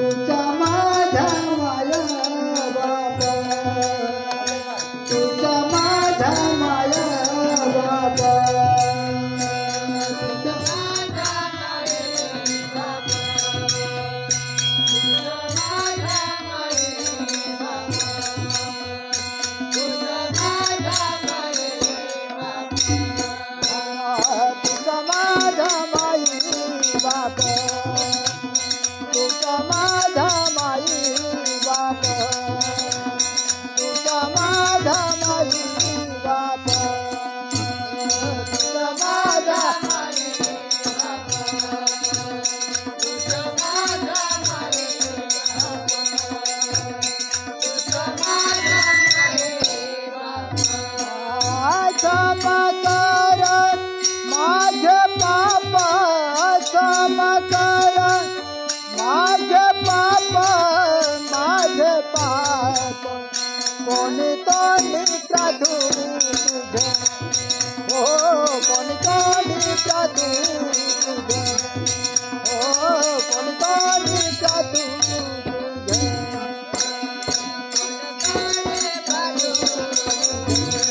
तुझा माझा माया बाबा तुझा माझा माया बाबा तुझा माझा माया बाबा तुझा माझा माया बाबा तुझा माझा माया बाबा तुझा माझा माया बाबा तुझा माझा माई बाप तुझा माझा माई बाप तुझा माझा माई बाप तुझा माझा माई बाप तुझा माझा माई बाप चमकार माझे पाप चमकार माझे पाप कोणी तोंडी प्राधुरी तुझे हो कोणी तोंडी प्राधुरी तुझे हो कोणी तोंडी प्राधुरी तुझे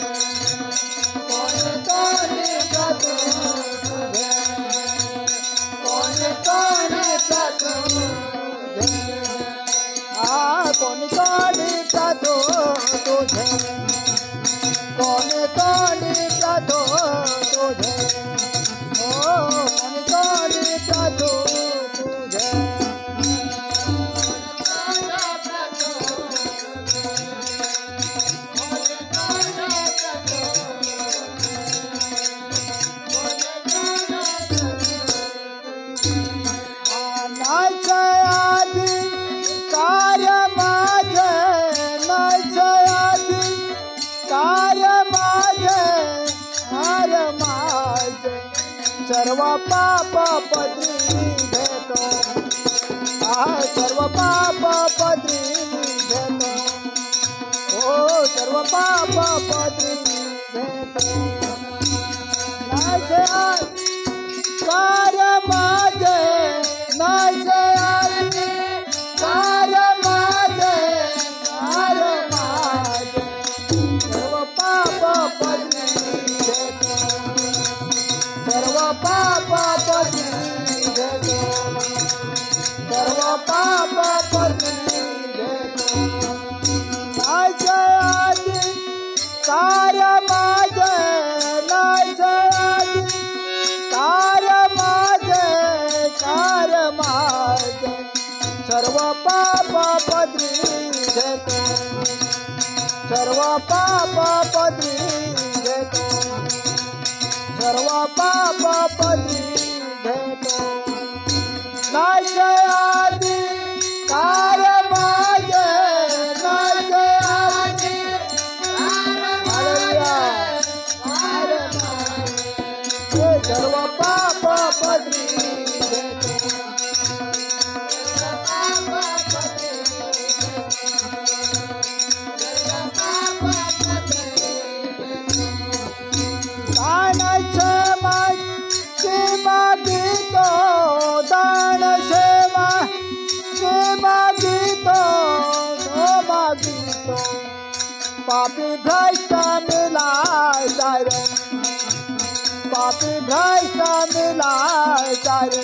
कोणी तोंडी प्राधुरी तुझे कोणी तोंडी प्राधुरी कोणी तोंडी प्राधो तुझे कोणी तोंडी प्राधो तुझे हो कोणी तोंडी प्राधो तुझे सर्व पाप पदरी घेतो सर्व पाप पदरी घेतो हो सर्व पाप पदरी घेतो नाचे कार्य माझे नाचे कार्य माझे सर्व पाप पदरी घेतो सर्व पाप पदरी घेतो सर्व पाप पदरी घेतो नाचे आधी कार्य माझे नाचे आधी कार्य माझे सर्व पाप पदरी घेतो सर्व पाप पदरी घेतो सर्व पाप पदरी घेतो नाचे आधी कार्य माझे नाचे आधी सर्व पाप पदरी घेतो दान सेवा के मागितो पापी भ्रष्ट मिलाय सारे पापी भ्रष्ट मिलाय सारे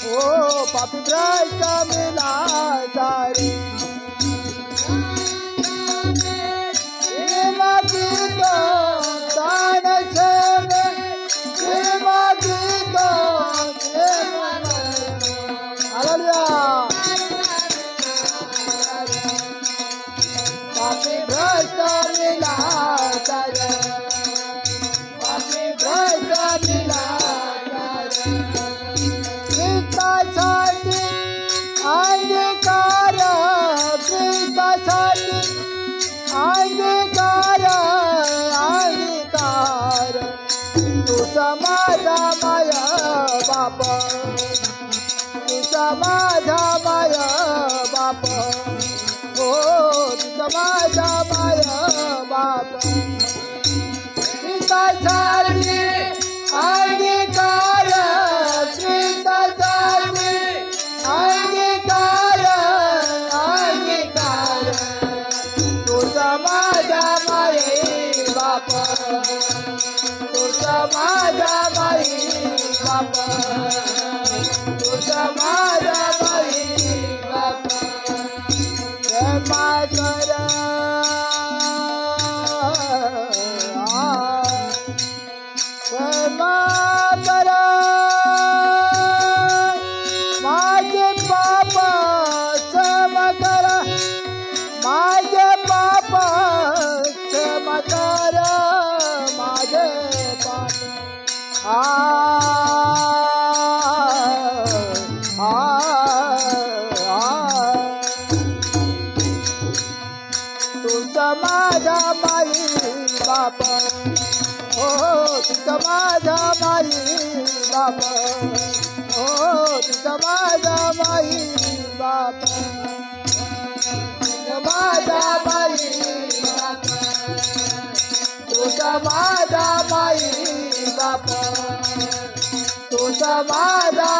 ओ पापी भ्रष्ट मिलाय सारे मागितो दान सेवा के मागितो पापी भ्रष्ट मिलाय सारे पापी भ्रष्ट मिलाय कृष्णासाठी अंगीकार कृष्णासाठी अंगीकार अंगीकार तुझा माझा माया बाप तुझा माझा माया बाप हो तुझा माझा माया बाप कृष्णासाठी अंगीकार कृष्णासाठी अंगीकार हो तुझा माझा माई बाप माझा माई बाप तुझा माझा माई बाप तुझा माझा